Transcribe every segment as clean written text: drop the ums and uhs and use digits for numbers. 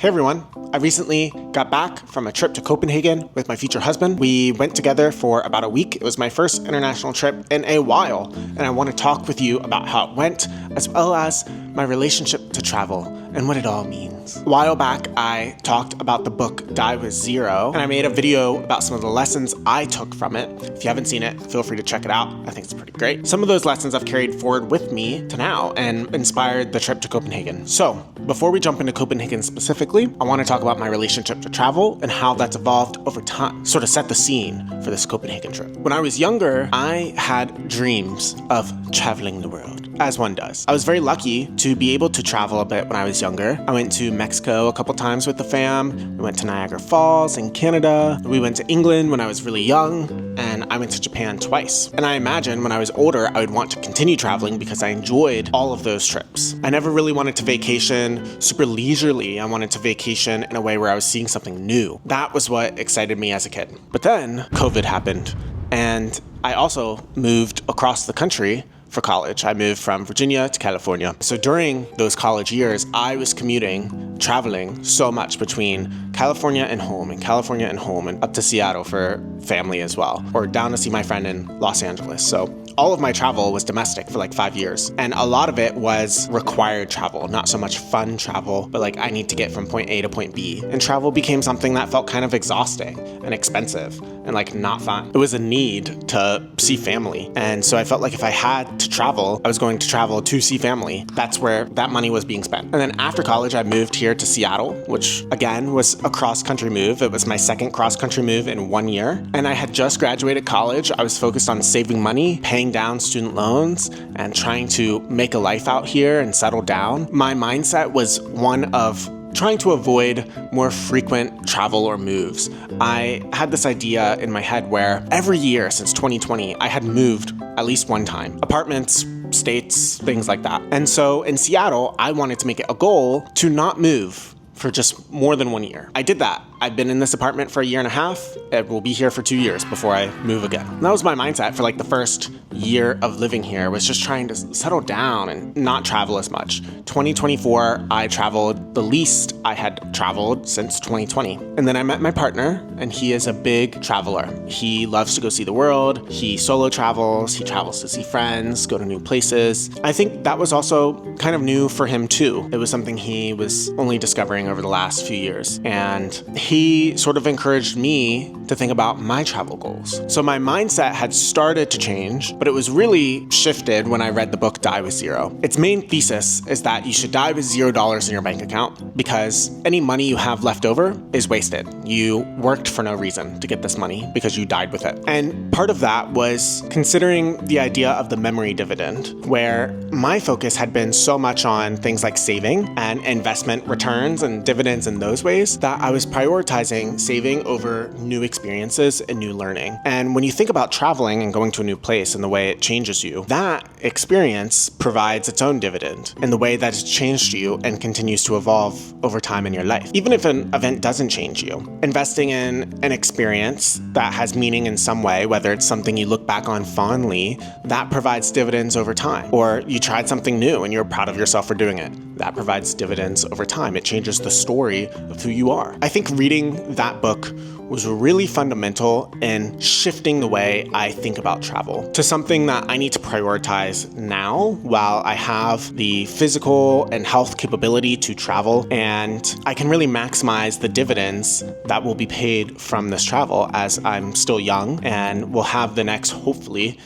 Hey everyone, I recently got back from a trip to Copenhagen with my future husband. We went together for about a week. It was my first international trip in a while, and I want to talk with you about how it went, as well as my relationship to travel and what it all means. A while back, I talked about the book Die With Zero, and I made a video about some of the lessons I took from it. If you haven't seen it, feel free to check it out. I think it's pretty great. Some of those lessons I've carried forward with me to now and inspired the trip to Copenhagen. So, before we jump into Copenhagen specifically, I want to talk about my relationship to travel and how that's evolved over time, sort of set the scene for this Copenhagen trip. When I was younger, I had dreams of traveling the world, as one does. I was very lucky to be able to travel a bit when I was younger. I went to Mexico a couple times with the fam. We went to Niagara Falls in Canada. We went to England when I was really young, and I went to Japan twice. And I imagine when I was older, I would want to continue traveling because I enjoyed all of those trips. I never really wanted to vacation super leisurely. I wanted to vacation in a way where I was seeing something new. That was what excited me as a kid. But then COVID happened, and I also moved across the country for college. I moved from Virginia to California. So during those college years, I was commuting, traveling so much between California and home, and up to Seattle for family as well, or down to see my friend in Los Angeles. So all of my travel was domestic for like 5 years. And a lot of it was required travel, not so much fun travel, but like I need to get from point A to point B. And travel became something that felt kind of exhausting and expensive and like not fun. It was a need to see family. And so I felt like if I had to travel, I was going to travel to see family. That's where that money was being spent. And then after college, I moved here to Seattle, which again was a cross-country move. It was my second cross-country move in 1 year. And I had just graduated college. I was focused on saving money, paying down student loans, and trying to make a life out here and settle down. My mindset was one of trying to avoid more frequent travel or moves. I had this idea in my head where every year since 2020, I had moved at least one time. Apartments, states, things like that. And so in Seattle, I wanted to make it a goal to not move for just more than 1 year. I did that. I've been in this apartment for 1.5 years. It will be here for 2 years before I move again. And that was my mindset for like the first year of living here, was just trying to settle down and not travel as much. 2024, I traveled the least I had traveled since 2020. And then I met my partner, and he is a big traveler. He loves to go see the world. He solo travels. He travels to see friends, go to new places. I think that was also kind of new for him too. It was something he was only discovering over the last few years. And he sort of encouraged me to think about my travel goals. So my mindset had started to change, but it was really shifted when I read the book Die With Zero. Its main thesis is that you should die with $0 in your bank account because any money you have left over is wasted. You worked for no reason to get this money because you died with it. And part of that was considering the idea of the memory dividend, where my focus had been so much on things like saving and investment returns and dividends in those ways that I was prioritizing saving over new experiences and new learning. And when you think about traveling and going to a new place and the way it changes you, that experience provides its own dividend in the way that it's changed you and continues to evolve over time in your life. Even if an event doesn't change you, investing in an experience that has meaning in some way, whether it's something you look back on fondly, that provides dividends over time. Or you tried something new and you're proud of yourself for doing it. That provides dividends over time. It changes the story of who you are. I think reading that book was really fundamental in shifting the way I think about travel to something that I need to prioritize now while I have the physical and health capability to travel, and I can really maximize the dividends that will be paid from this travel as I'm still young and will have the next, hopefully,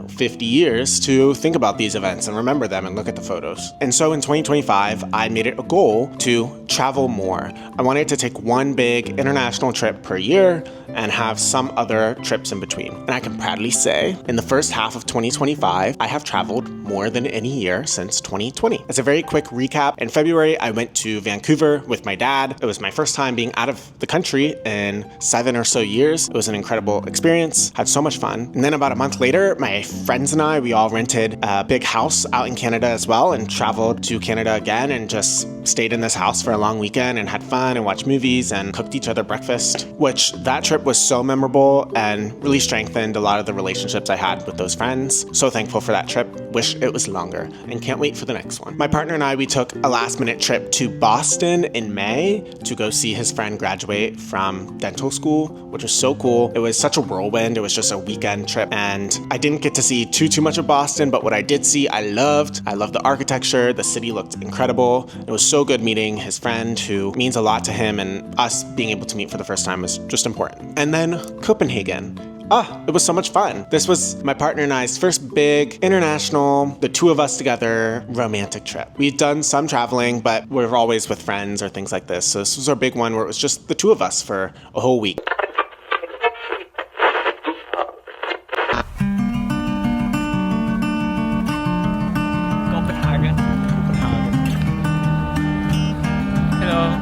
50 years to think about these events and remember them and look at the photos. And so in 2025, I made it a goal to travel more. I wanted to take one big international trip per year and have some other trips in between. And I can proudly say, in the first half of 2025, I have traveled more than any year since 2020. As a very quick recap, in February, I went to Vancouver with my dad. It was my first time being out of the country in 7 or so years. It was an incredible experience, had so much fun. And then about a month later, my friends and I, we all rented a big house out in Canada as well and traveled to Canada again and just stayed in this house for a long weekend and had fun and watched movies and cooked each other breakfast, which that trip was so memorable and really strengthened a lot of the relationships I had with those friends. So thankful for that trip. Wish it was longer and can't wait for the next one. My partner and I, we took a last minute trip to Boston in May to go see his friend graduate from dental school, which was so cool. It was such a whirlwind. It was just a weekend trip and I didn't get to see too much of Boston, but what I did see, I loved. I loved the architecture. The city looked incredible. It was so good meeting his friend who means a lot to him, and us being able to meet for the first time was just important. And then Copenhagen. It was so much fun. This was my partner and I's first big international, the two of us together, romantic trip. We'd done some traveling, but we're always with friends or things like this. So this was our big one where it was just the two of us for a whole week. Copenhagen. Hello.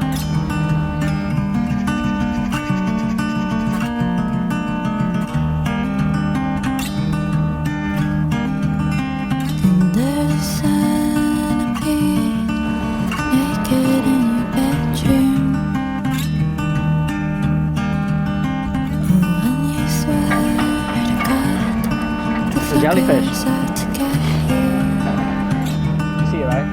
The jellyfish. You see it, right?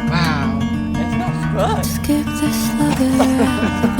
Wow. It smells good. Skip the slugger.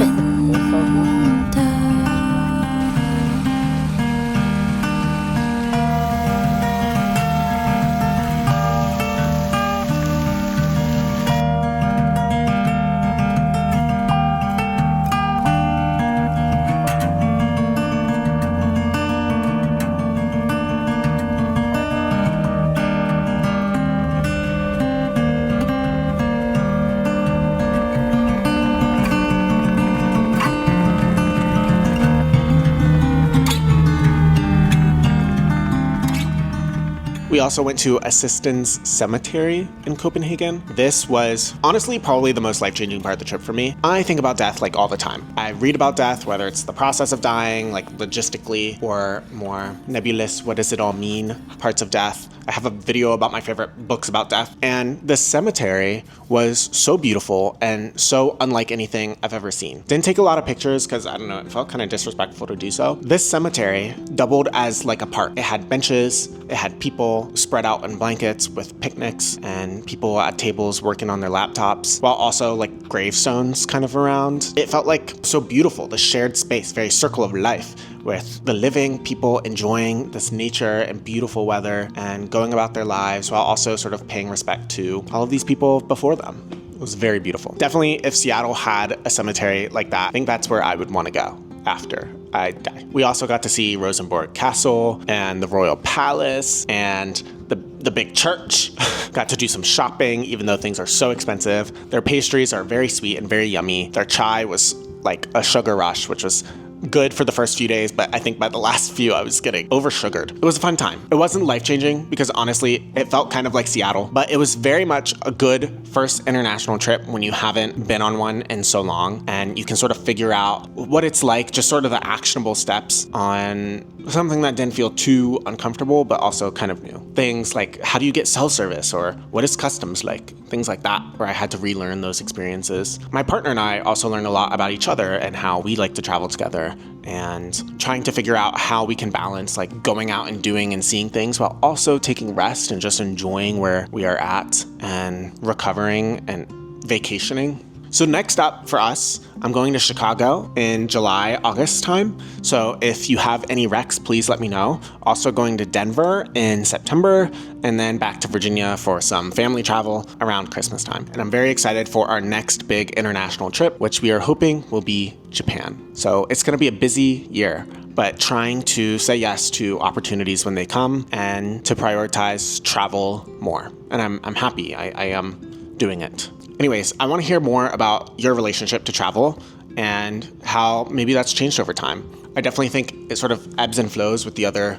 We also went to Assistens Cemetery in Copenhagen. This was honestly probably the most life-changing part of the trip for me. I think about death like all the time. I read about death, whether it's the process of dying, like logistically, or more nebulous, what does it all mean, parts of death. I have a video about my favorite books about death. And this cemetery was so beautiful and so unlike anything I've ever seen. Didn't take a lot of pictures because, I don't know, it felt kind of disrespectful to do so. This cemetery doubled as like a park. It had benches, it had people spread out in blankets with picnics and people at tables working on their laptops, while also like gravestones kind of around. It felt like so beautiful, the shared space, very circle of life, with the living people enjoying this nature and beautiful weather and going about their lives while also sort of paying respect to all of these people before them. It was very beautiful. Definitely if Seattle had a cemetery like that, I think that's where I would want to go after I die. We also got to see Rosenborg Castle and the Royal Palace and the big church. Got to do some shopping, even though things are so expensive. Their pastries are very sweet and very yummy. Their chai was like a sugar rush, which was good for the first few days, but I think by the last few I was getting over-sugared. It was a fun time. It wasn't life-changing because honestly, it felt kind of like Seattle, but it was very much a good first international trip when you haven't been on one in so long, and you can sort of figure out what it's like, just sort of the actionable steps on something that didn't feel too uncomfortable, but also kind of new. Things like, how do you get self-service, or what is customs like? Things like that, where I had to relearn those experiences. My partner and I also learned a lot about each other and how we like to travel together, and trying to figure out how we can balance like going out and doing and seeing things while also taking rest and just enjoying where we are at and recovering and vacationing. So next up for us, I'm going to Chicago in July, August time. So if you have any recs, please let me know. Also going to Denver in September, and then back to Virginia for some family travel around Christmas time. And I'm very excited for our next big international trip, which we are hoping will be Japan. So it's going to be a busy year, but trying to say yes to opportunities when they come and to prioritize travel more. And I'm happy I am doing it. Anyways, I want to hear more about your relationship to travel and how maybe that's changed over time. I definitely think it sort of ebbs and flows with the other,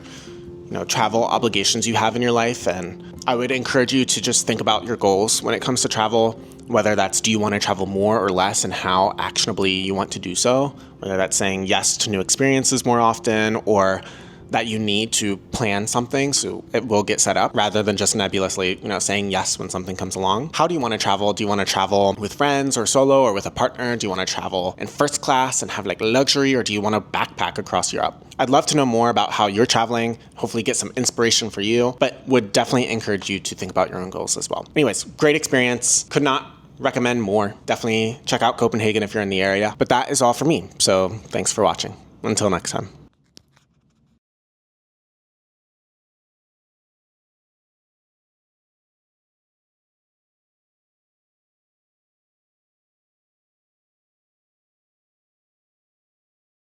travel obligations you have in your life. And I would encourage you to just think about your goals when it comes to travel. whether that's do you want to travel more or less and how actionably you want to do so, whether that's saying yes to new experiences more often or that you need to plan something so it will get set up rather than just nebulously, saying yes when something comes along. How do you want to travel? Do you want to travel with friends or solo or with a partner? Do you want to travel in first class and have like luxury, or do you want to backpack across Europe? I'd love to know more about how you're traveling, hopefully get some inspiration for you, but would definitely encourage you to think about your own goals as well. Anyways, great experience. Could not recommend more. Definitely check out Copenhagen if you're in the area. But that is all for me. So thanks for watching. Until next time.